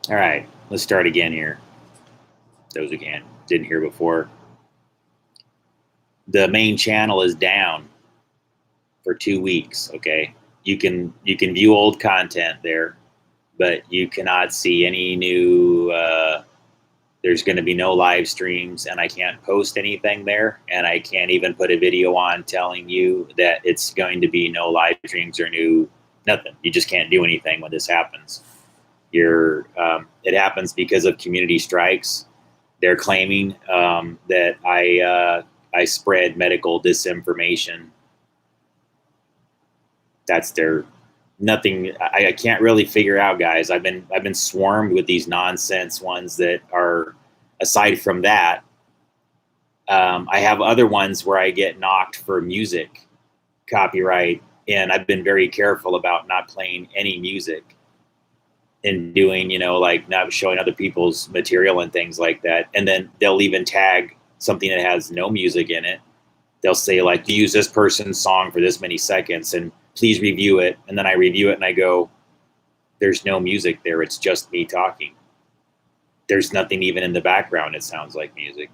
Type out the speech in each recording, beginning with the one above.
All right, let's start again here. Those again didn't hear before. The main channel is down for 2 weeks. Okay, you can view old content there, but you cannot see any new. There's going to be no live streams, and I can't post anything there, and I can't even put a video on telling you that it's going to be no live streams or new nothing. You just can't do anything when this happens. It happens because of community strikes. They're claiming that I spread medical disinformation. That's their nothing. I can't really figure out, guys. I've been swarmed with these nonsense ones that are. Aside from that, I have other ones where I get knocked for music copyright, and I've been very careful about not playing any music and doing, like not showing other people's material and things like that. And then they'll even tag something that has no music in it. They'll say, like, use this person's song for this many seconds and please review it. And then I review it and I go, there's no music there. It's just me talking. There's nothing even in the background. It sounds like music.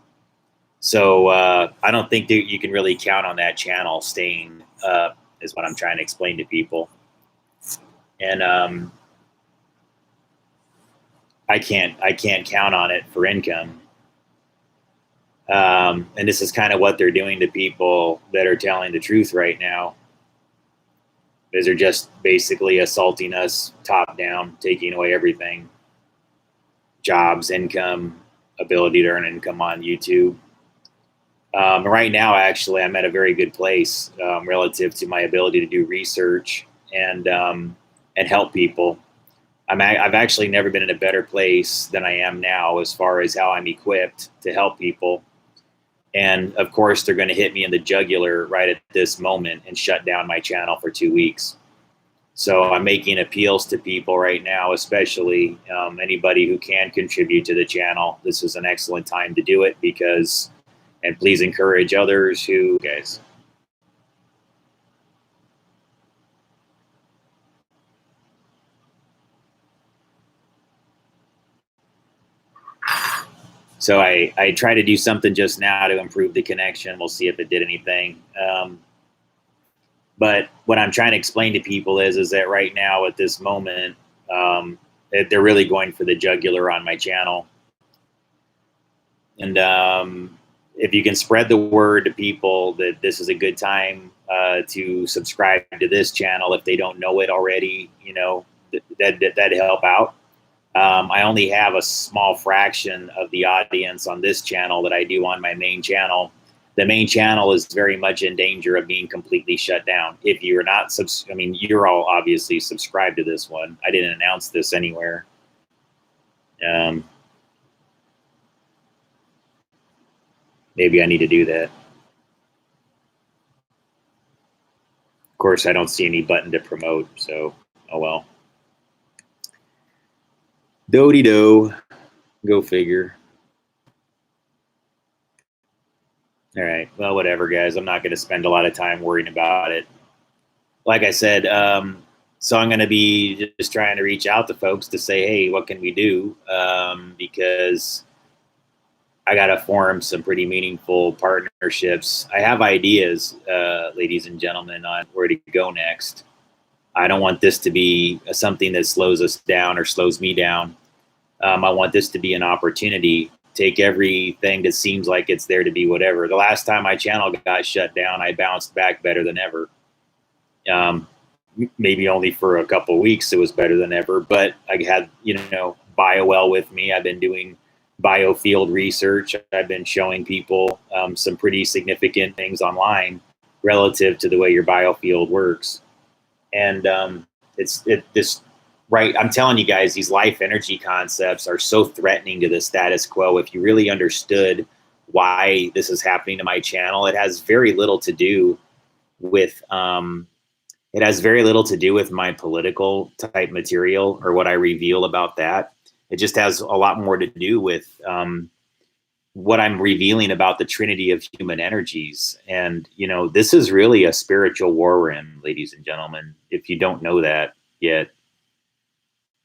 So I don't think that you can really count on that channel staying up, is what I'm trying to explain to people. And I can't count on it for income. And this is kind of what they're doing to people that are telling the truth right now. Is they're just basically assaulting us top down, taking away everything. Jobs, income, ability to earn income on YouTube. Right now, actually, I'm at a very good place relative to my ability to do research and help people. I've actually never been in a better place than I am now as far as how I'm equipped to help people. And of course, they're going to hit me in the jugular right at this moment and shut down my channel for 2 weeks. So I'm making appeals to people right now, especially anybody who can contribute to the channel. This is an excellent time to do it because, and please encourage others who, guys. So I tried to do something just now to improve the connection. We'll see if it did anything. But what I'm trying to explain to people is that right now at this moment, they're really going for the jugular on my channel. And if you can spread the word to people that this is a good time to subscribe to this channel, if they don't know it already, that'd help out. I only have a small fraction of the audience on this channel that I do on my main channel. The main channel is very much in danger of being completely shut down. If you are not, you're all obviously subscribed to this one. I didn't announce this anywhere. Maybe I need to do that. Of course, I don't see any button to promote, so oh well. Do-de-do. Go figure. All right. Well, whatever, guys. I'm not going to spend a lot of time worrying about it. Like I said, so I'm going to be just trying to reach out to folks to say, hey, what can we do? Because I got to form some pretty meaningful partnerships. I have ideas, ladies and gentlemen, on where to go next. I don't want this to be something that slows us down or slows me down. I want this to be an opportunity. Take everything that seems like it's there to be whatever. The last time my channel got shut down, I bounced back better than ever. Maybe only for a couple of weeks it was better than ever, but I had, BioWell with me. I've been doing biofield research. I've been showing people some pretty significant things online relative to the way your biofield works. And right, I'm telling you guys, these life energy concepts are so threatening to the status quo. If you really understood why this is happening to my channel, it has very little to do with my political type material or what I reveal about that. It just has a lot more to do with what I'm revealing about the trinity of human energies. And, this is really a spiritual war we're in, ladies and gentlemen. If you don't know that yet,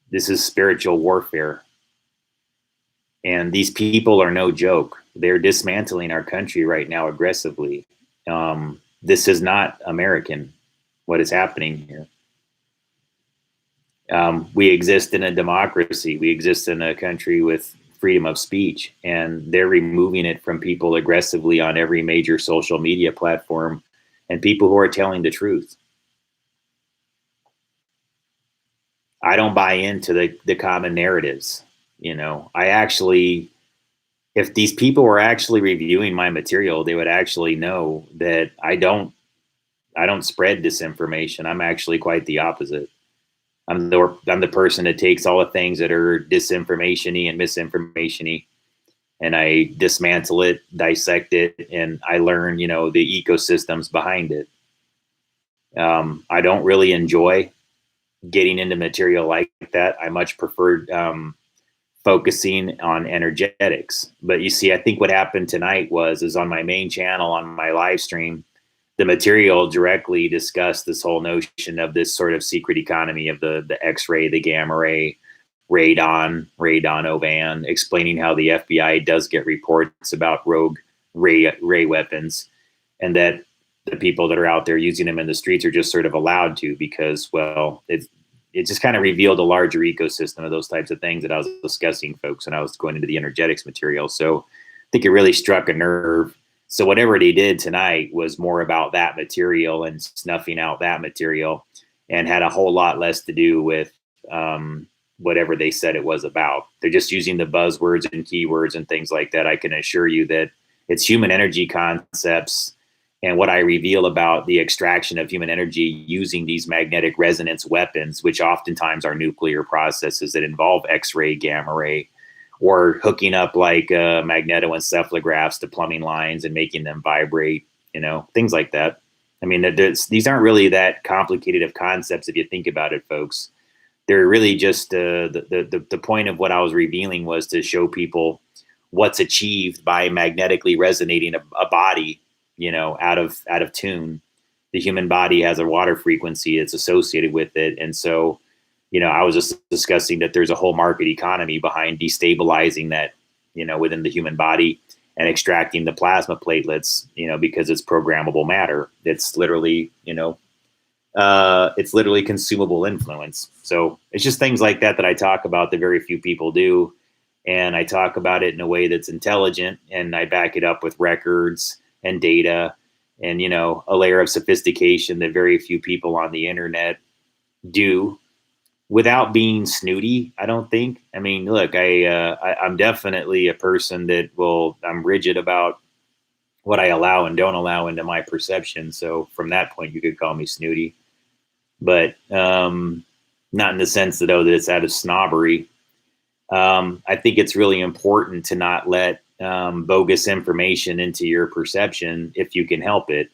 this is spiritual warfare. And these people are no joke. They're dismantling our country right now aggressively. This is not American, what is happening here. We exist in a democracy. We exist in a country with freedom of speech, and they're removing it from people aggressively on every major social media platform, and people who are telling the truth. I don't buy into the common narratives. I actually, if these people were actually reviewing my material, they would actually know that I don't spread disinformation. I'm actually quite the opposite. I'm the person that takes all the things that are disinformation-y and misinformation-y, and I dismantle it, dissect it, and I learn, the ecosystems behind it. I don't really enjoy getting into material like that. I much preferred focusing on energetics. But you see, I think what happened tonight is on my main channel, on my live stream, the material directly discussed this whole notion of this sort of secret economy of the X-ray, the gamma ray, radon, explaining how the FBI does get reports about rogue ray weapons, and that the people that are out there using them in the streets are just sort of allowed to because, well, it just kind of revealed a larger ecosystem of those types of things that I was discussing, folks, and I was going into the energetics material. So I think it really struck a nerve. So whatever they did tonight was more about that material and snuffing out that material, and had a whole lot less to do with whatever they said it was about. They're just using the buzzwords and keywords and things like that. I can assure you that it's human energy concepts and what I reveal about the extraction of human energy using these magnetic resonance weapons, which oftentimes are nuclear processes that involve X-ray, gamma ray, or hooking up like magnetoencephalographs to plumbing lines and making them vibrate, things like that. I mean, these aren't really that complicated of concepts if you think about it, folks. They're really just the point of what I was revealing was to show people what's achieved by magnetically resonating a body, out of tune. The human body has a water frequency that's associated with it. And so, I was just discussing that there's a whole market economy behind destabilizing that, within the human body and extracting the plasma platelets, because it's programmable matter. It's literally, it's literally consumable influence. So it's just things like that I talk about that very few people do. And I talk about it in a way that's intelligent, and I back it up with records and data and, a layer of sophistication that very few people on the internet do without being snooty, I don't think. I mean, look, I'm definitely a person that I'm rigid about what I allow and don't allow into my perception. So from that point, you could call me snooty, but not in the sense that it's out of snobbery. I think it's really important to not let bogus information into your perception if you can help it.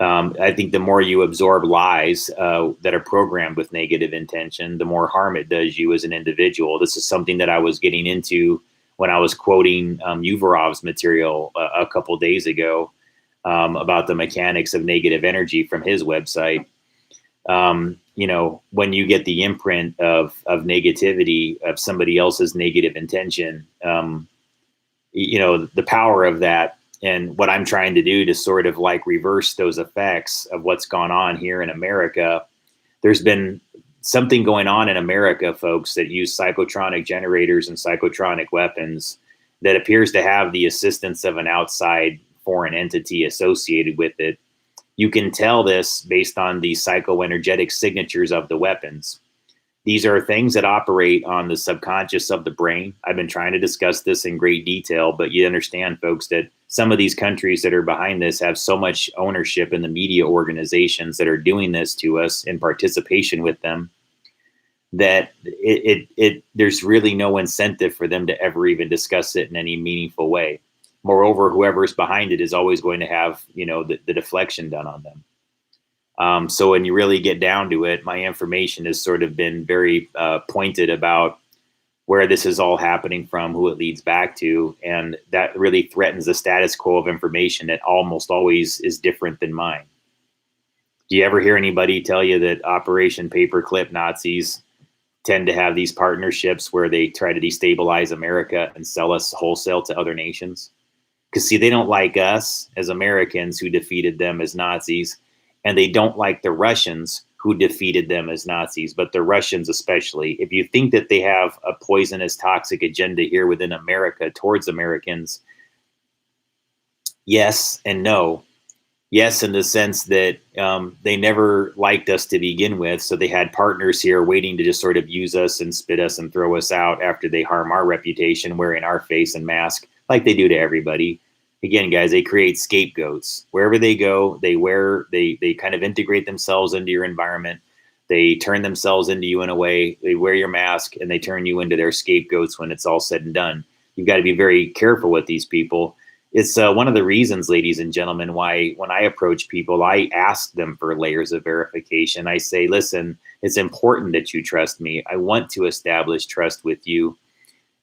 I think the more you absorb lies that are programmed with negative intention, the more harm it does you as an individual. This is something that I was getting into when I was quoting Uvarov's material a couple days ago about the mechanics of negative energy from his website. When you get the imprint of negativity, of somebody else's negative intention, the power of that. And what I'm trying to do to sort of like reverse those effects of what's gone on here in America. There's been something going on in America, folks, that use psychotronic generators and psychotronic weapons that appears to have the assistance of an outside foreign entity associated with it. You can tell this based on the psychoenergetic signatures of the weapons. These are things that operate on the subconscious of the brain. I've been trying to discuss this in great detail, but you understand, folks, that some of these countries that are behind this have so much ownership in the media organizations that are doing this to us in participation with them that there's really no incentive for them to ever even discuss it in any meaningful way. Moreover, whoever's behind it is always going to have, the deflection done on them. So when you really get down to it, my information has sort of been very pointed about where this is all happening from, who it leads back to, and that really threatens the status quo of information that almost always is different than mine. Do you ever hear anybody tell you that Operation Paperclip Nazis tend to have these partnerships where they try to destabilize America and sell us wholesale to other nations. Because, see, they don't like us as Americans who defeated them as Nazis, and they don't like the Russians who defeated them as Nazis, but the Russians especially. If you think that they have a poisonous, toxic agenda here within America towards Americans, yes and no. Yes, in the sense that they never liked us to begin with, so they had partners here waiting to just sort of use us and spit us and throw us out after they harm our reputation, wearing our face and mask, like they do to everybody. Again, guys, they create scapegoats. Wherever they go, they kind of integrate themselves into your environment. They turn themselves into you in a way. They wear your mask, and they turn you into their scapegoats when it's all said and done. You've got to be very careful with these people. It's one of the reasons, ladies and gentlemen, why when I approach people, I ask them for layers of verification. I say, listen, it's important that you trust me. I want to establish trust with you.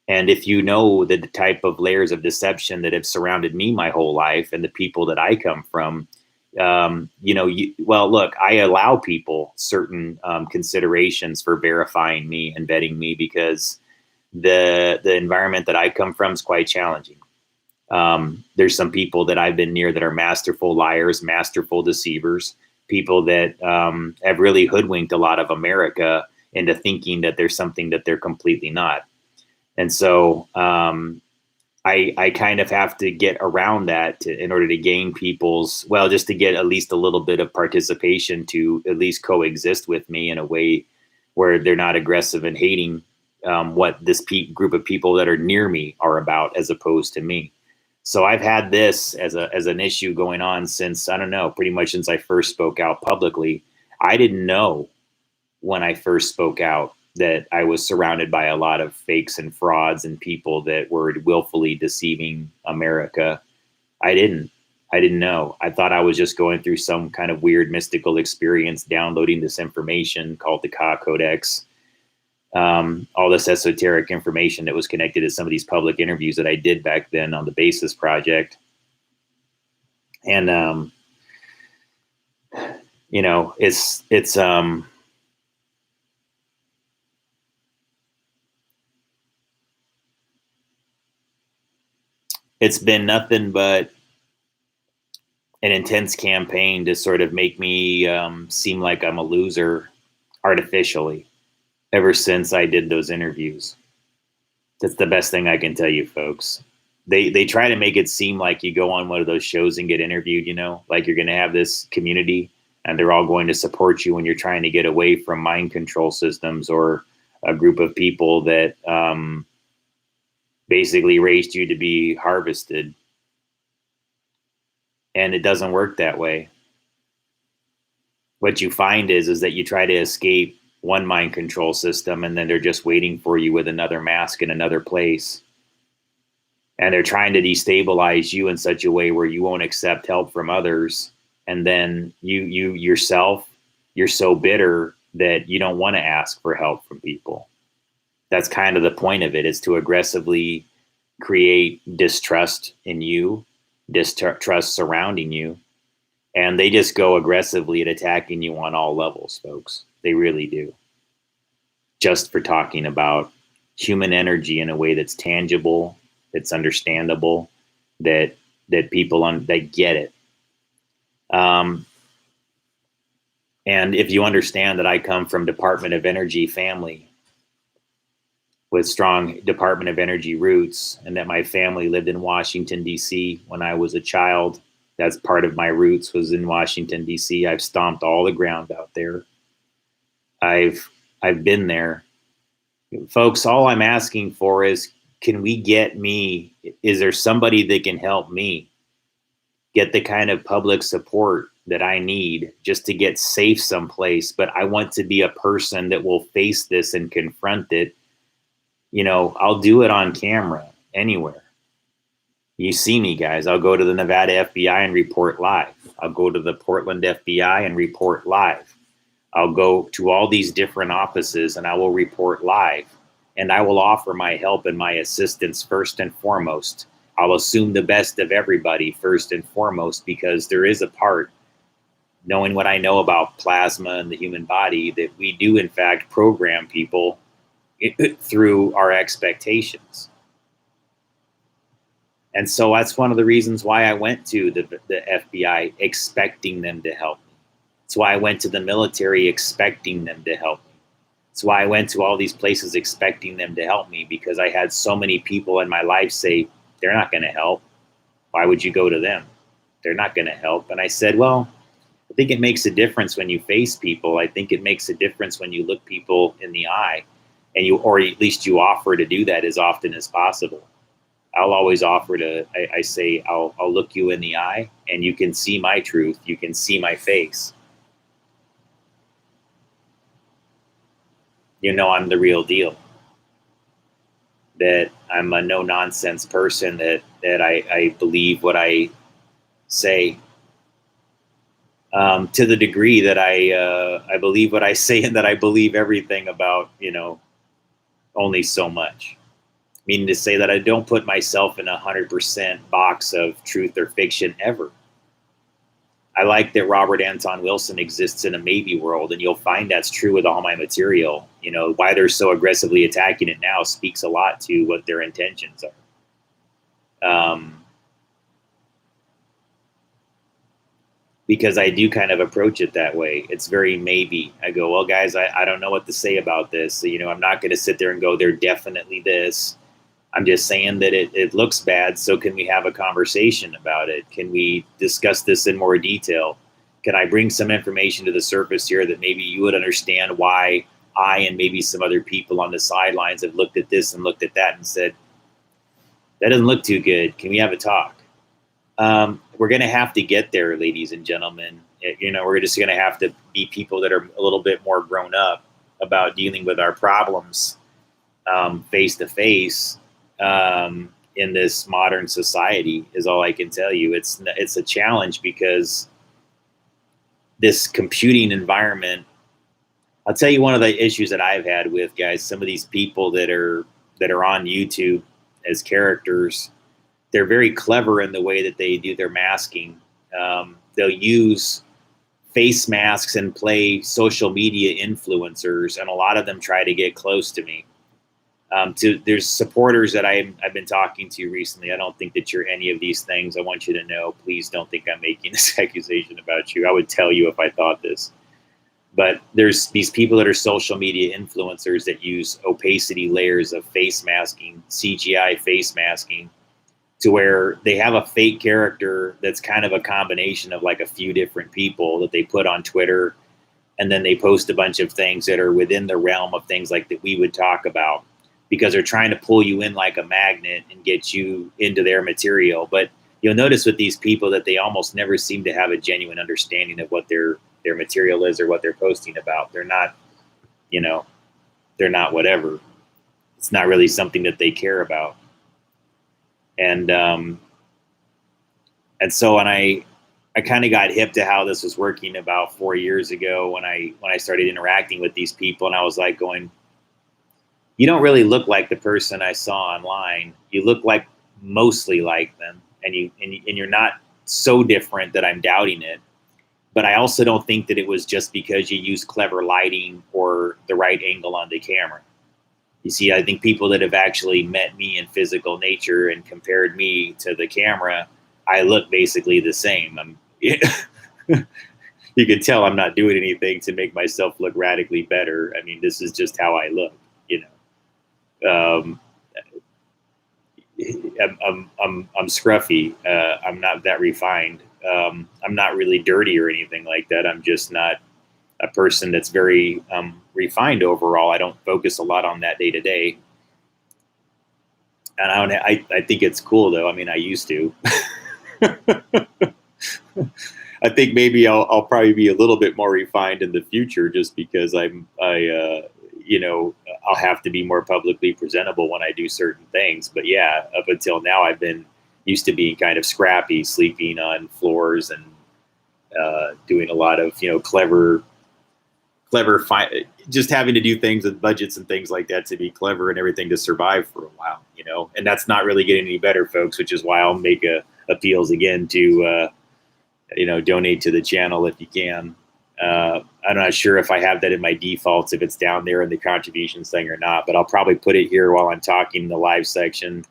And if you know the type of layers of deception that have surrounded me my whole life and the people that I come from, well, look, I allow people certain considerations for verifying me and vetting me because the environment that I come from is quite challenging. There's some people that I've been near that are masterful liars, masterful deceivers, people that have really hoodwinked a lot of America into thinking that there's something that they're completely not. And so I kind of have to get around that in order to gain people's, well, just to get at least a little bit of participation to at least coexist with me in a way where they're not aggressive and hating what this group of people that are near me are about as opposed to me. So I've had this as an issue going on since, I don't know, pretty much since I first spoke out publicly. I didn't know when I first spoke out that I was surrounded by a lot of fakes and frauds and people that were willfully deceiving America. I didn't know. I thought I was just going through some kind of weird mystical experience, downloading this information called the Ka Codex. All this esoteric information that was connected to some of these public interviews that I did back then on the Basis Project. And, it's been nothing but an intense campaign to sort of make me seem like I'm a loser artificially ever since I did those interviews. That's the best thing I can tell you, folks. They try to make it seem like you go on one of those shows and get interviewed, like you're going to have this community and they're all going to support you when you're trying to get away from mind control systems or a group of people that basically raised you to be harvested. And it doesn't work that way. What you find is that you try to escape one mind control system and then they're just waiting for you with another mask in another place. And they're trying to destabilize you in such a way where you won't accept help from others. And then you yourself, you're so bitter that you don't want to ask for help from people. That's kind of the point of it, is to aggressively create distrust in you, distrust surrounding you. And they just go aggressively at attacking you on all levels, folks. They really do. Just for talking about human energy in a way that's tangible, that's understandable, that people that get it. And if you understand that I come from Department of Energy family with strong Department of Energy roots, and that my family lived in Washington, D.C. when I was a child, that's part of my roots, was in Washington, D.C. I've stomped all the ground out there. I've been there. Folks, all I'm asking for is, can we get me, is there somebody that can help me get the kind of public support that I need just to get safe someplace? But I want to be a person that will face this and confront it. I'll do it on camera anywhere. You see me, guys. I'll go to the Nevada FBI and report live. I'll go to the Portland FBI and report live. I'll go to all these different offices and I will report live. And I will offer my help and my assistance first and foremost. I'll assume the best of everybody first and foremost, because there is a part, knowing what I know about plasma and the human body, that we do in fact program people through our expectations. And so that's one of the reasons why I went to the FBI, expecting them to help me. That's why I went to the military, expecting them to help me. That's why I went to all these places expecting them to help me, because I had so many people in my life say, they're not going to help. Why would you go to them? They're not going to help. And I said, well, I think it makes a difference when you face people. I think it makes a difference when you look people in the eye, and or at least you offer to do that as often as possible. I'll always offer to, I say, I'll look you in the eye and you can see my truth. You can see my face. You know, I'm the real deal. That I'm a no nonsense person, that I believe what I say, to the degree that I believe what I say, and that I believe everything about, only so much. Meaning to say that I don't put myself in 100% box of truth or fiction ever. I like that Robert Anton Wilson exists in a maybe world, and you'll find that's true with all my material. Why they're so aggressively attacking it now speaks a lot to what their intentions are. Because I do kind of approach it that way. It's very maybe. I go, well, guys, I don't know what to say about this. So, I'm not going to sit there and go, they're definitely this. I'm just saying that it looks bad, so can we have a conversation about it? Can we discuss this in more detail? Can I bring some information to the surface here that maybe you would understand why I and maybe some other people on the sidelines have looked at this and looked at that and said, that doesn't look too good. Can we have a talk? We're going to have to get there, ladies and gentlemen. We're just going to have to be people that are a little bit more grown up about dealing with our problems face to face. In this modern society is all I can tell you. It's a challenge, because this computing environment, I'll tell you one of the issues that I've had with, guys, some of these people that are on YouTube as characters, they're very clever in the way that they do their masking. They'll use face masks and play social media influencers, and a lot of them try to get close to me. There's supporters that I've been talking to recently. I don't think that you're any of these things. I want you to know, please don't think I'm making this accusation about you. I would tell you if I thought this. But there's these people that are social media influencers that use opacity layers of face masking, CGI face masking, to where they have a fake character that's kind of a combination of like a few different people that they put on Twitter, and then they post a bunch of things that are within the realm of things like that we would talk about, because they're trying to pull you in like a magnet and get you into their material. But you'll notice with these people that they almost never seem to have a genuine understanding of what their material is or what they're posting about. They're not, they're not whatever. It's not really something that they care about. And so when I kind of got hip to how this was working about 4 years ago, when I started interacting with these people, and I was like going, you don't really look like the person I saw online. You look like mostly like them, and you're not so different that I'm doubting it. But I also don't think that it was just because you used clever lighting or the right angle on the camera. You see, I think people that have actually met me in physical nature and compared me to the camera, I look basically the same. You can tell I'm not doing anything to make myself look radically better. I mean, this is just how I look, I'm scruffy. I'm not that refined. I'm not really dirty or anything like that. I'm just not a person that's very refined overall. I don't focus a lot on that day to day. And I think it's cool though. I mean, I used to. I think maybe I'll probably be a little bit more refined in the future, just because I'll have to be more publicly presentable when I do certain things. But yeah, up until now, I've been used to being kind of scrappy, sleeping on floors and doing a lot of, clever, just having to do things with budgets and things like that to be clever and everything to survive for a while, and that's not really getting any better, folks, which is why I'll make appeals again to, donate to the channel if you can. I'm not sure if I have that in my defaults, if it's down there in the contributions thing or not, but I'll probably put it here while I'm talking in the live section,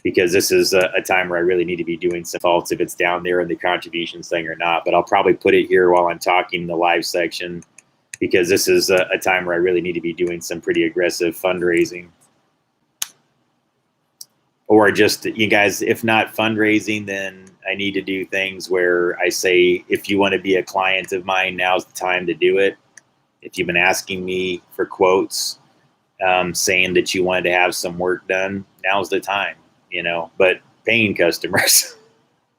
because this is a time where I really need to be doing some faults, if it's down there in the contributions thing or not, but I'll probably put it here while I'm talking in the live section, because this is a time where I really need to be doing some pretty aggressive fundraising. Or just, you guys, if not fundraising, then I need to do things where I say, if you want to be a client of mine, now's the time to do it. If you've been asking me for quotes, saying that you wanted to have some work done, now's the time, you know. But paying customers,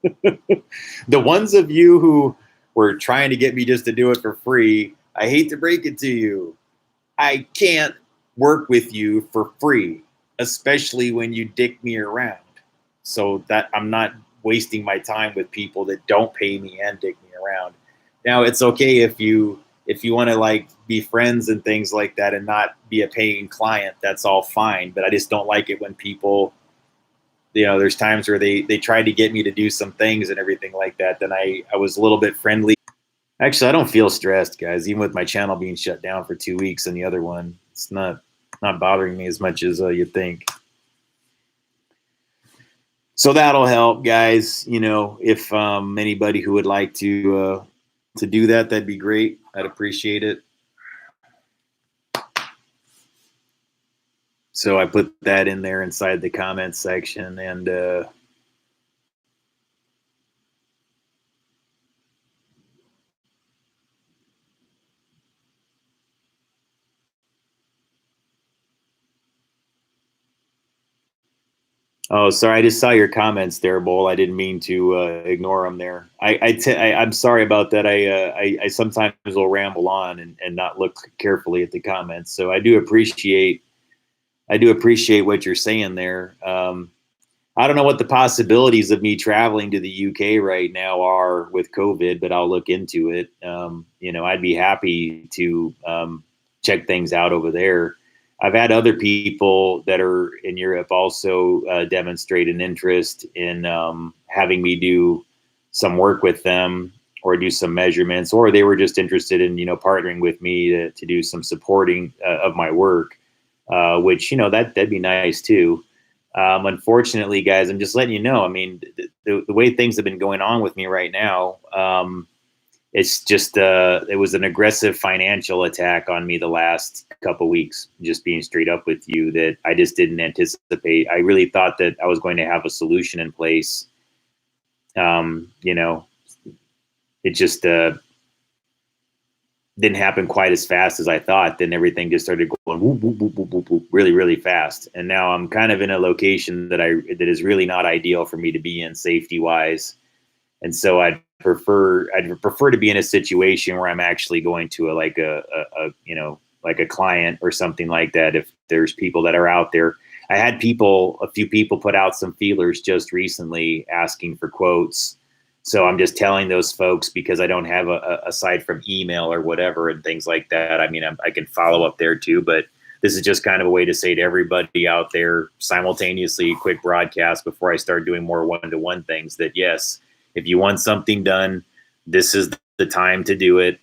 the ones of you who were trying to get me just to do it for free, I hate to break it to you, I can't work with you for free, especially when you dick me around. So that I'm not wasting my time with people that don't pay me and dick me around. Now, it's okay if you want to like be friends and things like that and not be a paying client, that's all fine. But I just don't like it when people, you know, there's times where they tried to get me to do some things and everything like that. Then I was a little bit friendly. Actually, I don't feel stressed, guys, even with my channel being shut down for 2 weeks and the other one. It's not bothering me as much as you'd think. So that'll help, guys. You know, if anybody who would like to do that, that'd be great. I'd appreciate it. So I put that in there inside the comments section, and oh, sorry, I just saw your comments there, Bull. I didn't mean to ignore them there. I'm sorry about that. I sometimes will ramble on and not look carefully at the comments. So I do appreciate what you're saying there. I don't know what the possibilities of me traveling to the UK right now are with COVID, but I'll look into it. You know, I'd be happy to check things out over there. I've had other people that are in Europe also demonstrate an interest in having me do some work with them or do some measurements, or they were just interested in, you know, partnering with me to do some supporting of my work, which, you know, that'd be nice too. Unfortunately, guys, I'm just letting you know, I mean, the way things have been going on with me right now, it's just, it was an aggressive financial attack on me the last couple weeks, just being straight up with you, that I just didn't anticipate. I really thought that I was going to have a solution in place. You know, it just didn't happen quite as fast as I thought. Then everything just started going whoop, whoop, whoop, whoop, whoop, whoop, really, really fast. And now I'm kind of in a location that is really not ideal for me to be in safety wise. And so I'd prefer to be in a situation where I'm actually going to a client or something like that. If there's people that are out there, I had a few people put out some feelers just recently asking for quotes. So I'm just telling those folks, because I don't have aside from email or whatever and things like that. I mean, I can follow up there too, but this is just kind of a way to say to everybody out there simultaneously, quick broadcast before I start doing more one-to-one things, that yes, if you want something done, this is the time to do it.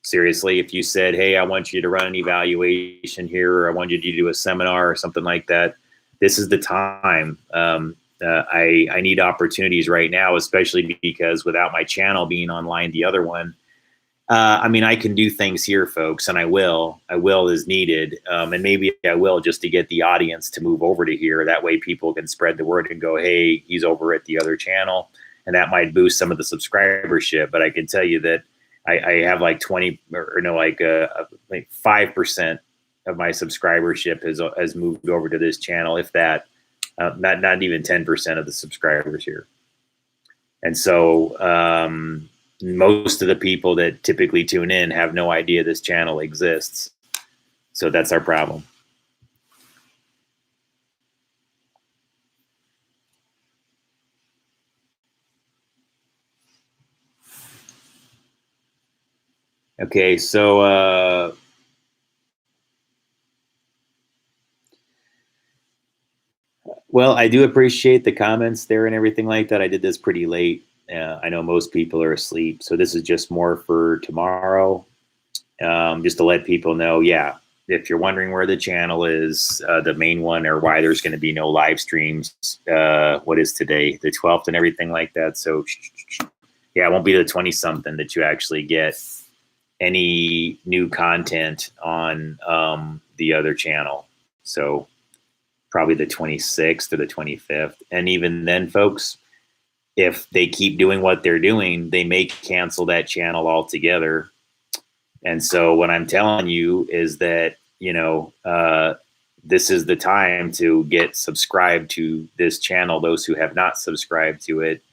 Seriously, if you said, hey, I want you to run an evaluation here, or I want you to do a seminar or something like that, this is the time. I need opportunities right now, especially because without my channel being online, the other one, I mean, I can do things here, folks, and I will as needed. And maybe I will, just to get the audience to move over to here. That way people can spread the word and go, hey, he's over at the other channel. And that might boost some of the subscribership. But I can tell you that I have like 5% of my subscribership has moved over to this channel, if that, not even 10% of the subscribers here. And so most of the people that typically tune in have no idea this channel exists. So that's our problem. Okay, so well, I do appreciate the comments there and everything like that. I did this pretty late. I know most people are asleep, so this is just more for tomorrow. just to let people know, yeah, if you're wondering where the channel is, the main one, or why there's going to be no live streams, what is today, the 12th and everything like that. So yeah, it won't be the 20 something that you actually get any new content on the other channel. So probably the 26th or the 25th. And even then, folks, if they keep doing what they're doing, they may cancel that channel altogether. And so what I'm telling you is that, this is the time to get subscribed to this channel. Those who have not subscribed to it,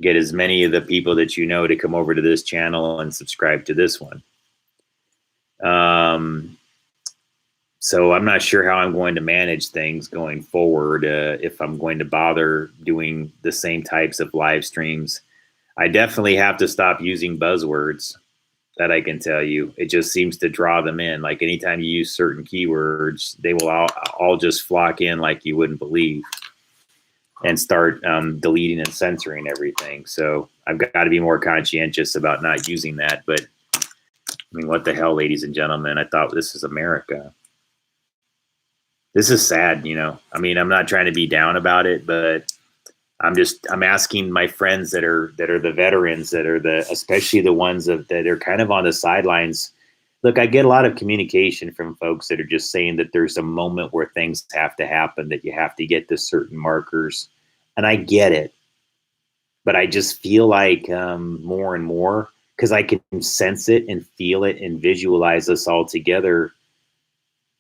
get as many of the people that you know to come over to this channel and subscribe to this one. So I'm not sure how I'm going to manage things going forward, if I'm going to bother doing the same types of live streams. I definitely have to stop using buzzwords. That I can tell you. It just seems to draw them in. Like anytime you use certain keywords, they will all just flock in like you wouldn't believe, and start deleting and censoring everything. So I've got to be more conscientious about not using that. But I mean, what the hell, ladies and gentlemen? I thought this is America. This is sad, I mean, I'm not trying to be down about it, but I'm asking my friends that are the veterans, that are especially the ones that are kind of on the sidelines. Look, I get a lot of communication from folks that are just saying that there's a moment where things have to happen, that you have to get to certain markers. And I get it. But I just feel like more and more, because I can sense it and feel it and visualize us all together.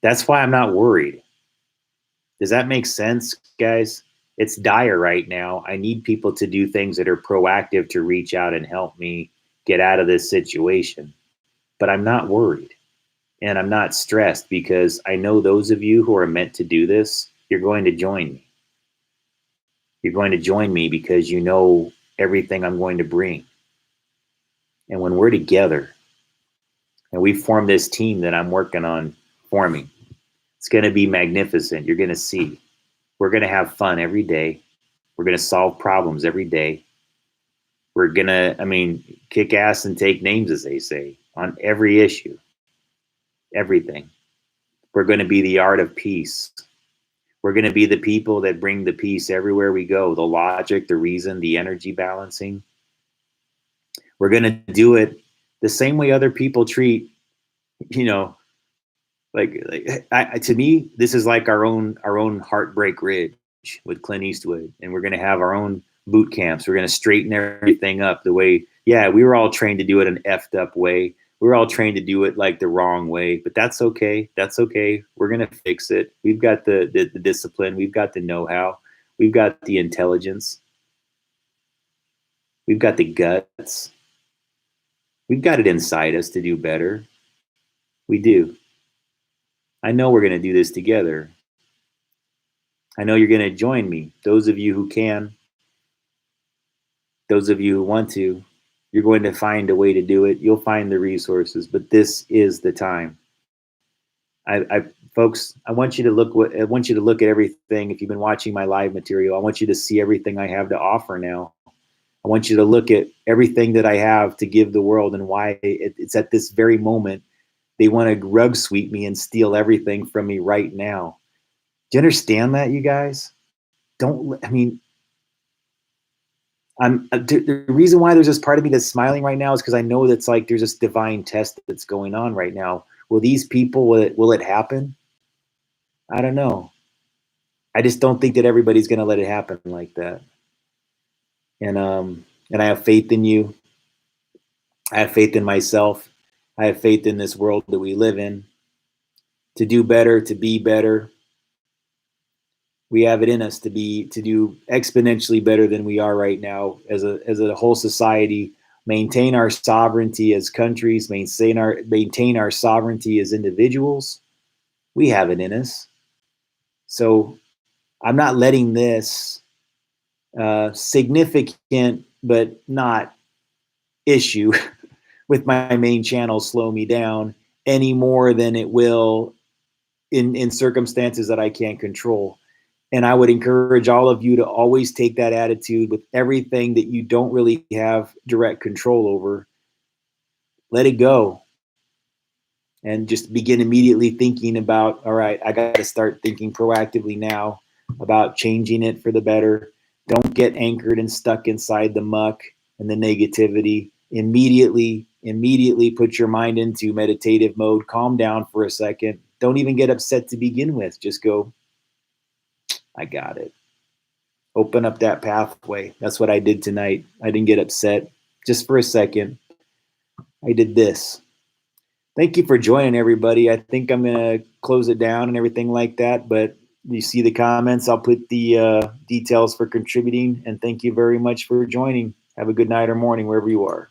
That's why I'm not worried. Does that make sense, guys? It's dire right now. I need people to do things that are proactive to reach out and help me get out of this situation. But I'm not worried, and I'm not stressed, because I know those of you who are meant to do this, you're going to join me. You're going to join me because you know everything I'm going to bring. And when we're together and we form this team that I'm working on forming, it's going to be magnificent. You're going to see. We're going to have fun every day. We're going to solve problems every day. We're going to, kick ass and take names, as they say, on every issue, everything. We're going to be the art of peace. We're going to be the people that bring the peace everywhere we go, the logic, the reason, the energy balancing. We're going to do it the same way other people treat, to me, this is like our own Heartbreak Ridge with Clint Eastwood, and we're going to have our own boot camps. We're going to straighten everything up the way, we were all trained to do it an effed up way. We were all trained to do it like the wrong way, but that's okay. That's okay. We're going to fix it. We've got the discipline. We've got the know-how. We've got the intelligence. We've got the guts. We've got it inside us to do better. We do. I know we're going to do this together. I know you're going to join me. Those of you who can, those of you who want to, you're going to find a way to do it. You'll find the resources, but this is the time. Folks, I want you to look at everything. If you've been watching my live material, I want you to see everything I have to offer now. I want you to look at everything that I have to give the world, and why it's at this very moment they want to rug sweep me and steal everything from me right now. Do you understand that, you guys? The reason why there's this part of me that's smiling right now is because I know that's like there's this divine test that's going on right now. Will these people, will it happen? I don't know. I just don't think that everybody's going to let it happen like that. And I have faith in you. I have faith in myself. I have faith in this world that we live in. To do better, to be better. We have it in us to do exponentially better than we are right now as a whole society. Maintain our sovereignty as countries. Maintain our sovereignty as individuals. We have it in us. So I'm not letting this significant but not issue with my main channel slow me down any more than it will in circumstances that I can't control. And I would encourage all of you to always take that attitude with everything that you don't really have direct control over. Let it go. and just begin immediately thinking about, all right, I got to start thinking proactively now about changing it for the better. Don't get anchored and stuck inside the muck and the negativity. Immediately put your mind into meditative mode. Calm down for a second. Don't even get upset to begin with. Just go, I got it. Open up that pathway. That's what I did tonight. I didn't get upset. Just for a second, I did this. Thank you for joining, everybody. I think I'm going to close it down and everything like that. But you see the comments. I'll put the details for contributing. And thank you very much for joining. Have a good night or morning wherever you are.